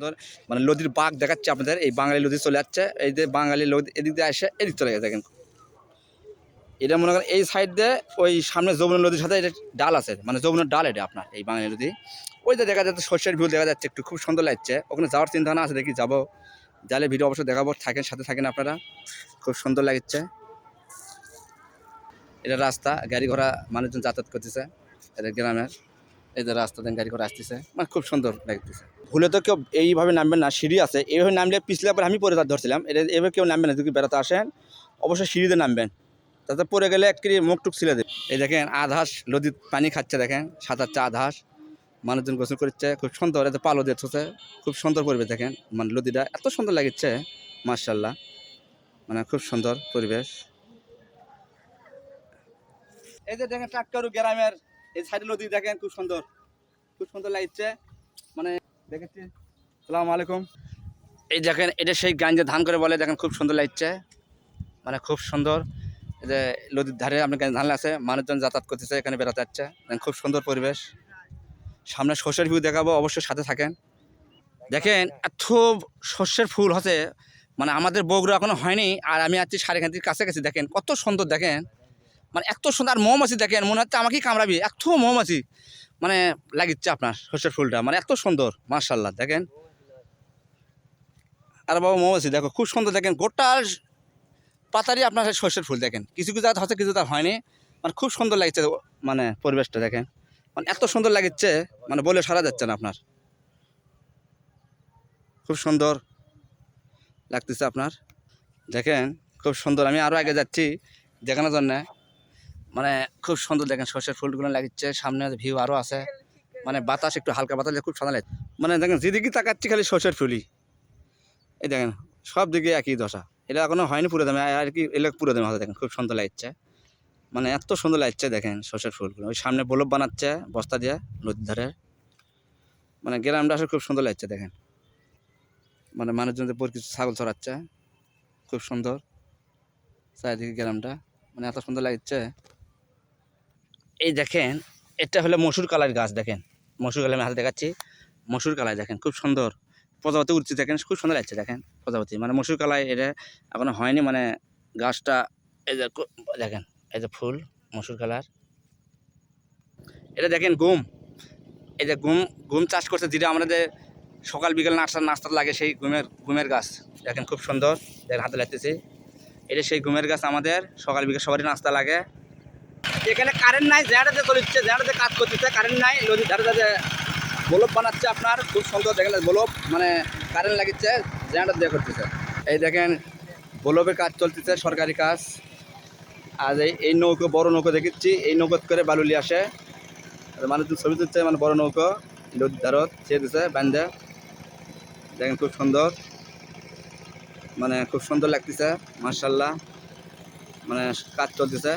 সুন্দর মানে নদীর বাঁক দেখাচ্ছে আপনাদের। এই বাঙালি নদী চলে যাচ্ছে, এই যে বাঙালি নদী এদিক দিয়ে আসে এদিক চলে গেছে দেখেন। এটা মনে করেন এই সাইড দিয়ে ওই সামনে যমুনা নদীর সাথে এটা ডাল আছে, মানে যমুনার ডাল এটা আপনার এই বাঙালি নদী। ওই যে দেখা যাচ্ছে সর্ষের ভিউ দেখা যাচ্ছে, একটু খুব সুন্দর লাগছে। ওখানে যাওয়ার চিন্তা ভাবনা আছে, দেখি যাবো, যালে ভিডিও অবশ্যই দেখাবো, থাকেন সাথে থাকেন আপনারা, খুব সুন্দর লাগছে। এটা রাস্তা, গাড়ি ঘোড়া মানুষজন যাতায়াত করতেছে, এটা গ্রামের। এই যে রাস্তা দেন গাড়ি ঘোড়া আসতেছে, মানে খুব সুন্দর লাগতেছে। ভুলে তো কেউ এইভাবে নামবেন না, সিঁড়ি আছে, এইভাবে নামলে পিছলে পরে আমি পরে ধরছিলাম, এটা এভাবে কেউ নামবেন না। যদি বেড়াতে আসেন অবশ্যই সিঁড়িতে নামবেন, তাতে পরে গেলে একটি মুখ টুক ছিলে দেবে। এই দেখেন আধাস নদীর পানি খাচ্ছে, দেখেন সাঁতারছে আধাস, মানুষজন গোসল করছে, খুব সুন্দর। এতে পালো দিচ্ছে, খুব সুন্দর পরিবেশ দেখেন, মানে নদীটা এত সুন্দর লাগছে মাশাআল্লাহ, মানে খুব সুন্দর পরিবেশ। এই যে দেখেন টাটকারু গ্রামের এই সাইডে নদী দেখেন, খুব সুন্দর, খুব সুন্দর লাগছে। মানে দেখেছি। আসসালামু আলাইকুম। এই দেখেন এটা সেই গাঞ্জে ধান করে বলে, দেখেন খুব সুন্দর লাগছে, মানে খুব সুন্দর। এই যে নদীর ধারে আপনার ধান আছে, মানুষজন যাতায়াত করতেছে, এখানে বেড়াতে যাচ্ছে, দেখেন খুব সুন্দর পরিবেশ। সামনে শস্যের ভিউ দেখাবো, অবশ্যই সাথে থাকেন। দেখেন এত শস্যের ফুল হচ্ছে, মানে আমাদের বগুড়া এখনো হয়নি, আর আমি আছি সারেখানটির কাছাকাছি। দেখেন কত সুন্দর, দেখেন মানে এত সুন্দর। আর মৌমাছি দেখেন, মনে হচ্ছে আমাকেই কামড়াবি, এত মৌমাছি মানে লাগিচ্ছে আপনার শস্যের ফুলটা, মানে এত সুন্দর মাশাআল্লাহ। দেখেন আর বাবা মৌমাছি দেখো খুব সুন্দর, দেখেন গোটা পাতারই আপনার শস্যের ফুল। দেখেন কিছু কিছু হচ্ছে, কিছু তার হয়নি, মানে খুব সুন্দর লাগছে। মানে পরিবেশটা দেখেন, মানে এত সুন্দর লাগছে, মানে বলে সারা যাচ্ছে না আপনার, খুব সুন্দর লাগতেছে আপনার। দেখেন খুব সুন্দর, আমি আরও আগে যাচ্ছি দেখানোর জন্যে, মানে খুব সুন্দর। দেখেন শস্যের ফুলগুলো লাগিচ্ছে, সামনে ভিউ আরও আছে, মানে বাতাস একটু হালকা বাতাস, খুব সুন্দর লাগছে। মানে দেখেন যেদিকে তাকাচ্ছি খালি শস্যের ফুলই। এই দেখেন সব দিকে একই দশা, এটা এখনো হয়নি পুরো দামে, আর কি এলে পুরো দামে হবে। দেখেন খুব সুন্দর লাগছে, মানে এত সুন্দর লাগছে। দেখেন শস্যের ফুলগুলো ওই সামনে বলব বানাচ্ছে বস্তা দিয়ে নদীর ধারে, মানে গ্রামটা আসলে খুব সুন্দর লাগছে। দেখেন মানে মানুষজনদের পর কিছু ছাগল ছড়াচ্ছে, খুব সুন্দর চারিদিকে গ্রামটা, মানে এত সুন্দর লাগছে। এই দেখেন এটা হলো মসুর কালার গাছ, দেখেন মসুর কালাই আমি হাতে দেখাচ্ছি, মসুর কালাই দেখেন খুব সুন্দর, প্রজাপতি উঠছে, দেখেন খুব সুন্দর লাগছে। দেখেন প্রজাপতি মানে মসুর কালাই, এটা এখনো হয়নি, মানে গাছটা এই যে দেখেন, এই যে ফুল মসুর কালার। এটা দেখেন গুম, এই যে গুম, গুম চাষ করছে, যেটা আমাদের সকাল বিকেল নাস্তা লাগে, সেই গুমের গাছ দেখেন খুব সুন্দর। দেখেন হাতে লাগতেছি, এটা সেই গুমের গাছ, আমাদের সকাল বিকেল সবারই নাস্তা লাগে। এখানে কারেন্ট নাই, জেনারেটর চলছে, জেনারেটর কাজ করতেছে, কারেন্ট নাই। নদীর ধারে ধারে বলব বানাচ্ছে আপনার, খুব সুন্দর। দেখেন বলব মানে কারেন্ট লাগিচ্ছে, জেনারেটর দিয়ে করতেছে। এই দেখেন বলবের কাজ চলতেছে, সরকারি কাজ। আর এই নৌকো, বড় নৌকো দেখেছি, এই নৌকো করে বালুলি আসে, মানুষজন ছবি তুলছে, মানে বড় নৌকো নদীর ধারত ছেড়ে দিচ্ছে বান্ধে। দেখেন খুব সুন্দর, মানে খুব সুন্দর লাগতেছে মাশাআল্লাহ, মানে কাজ চলতেছে।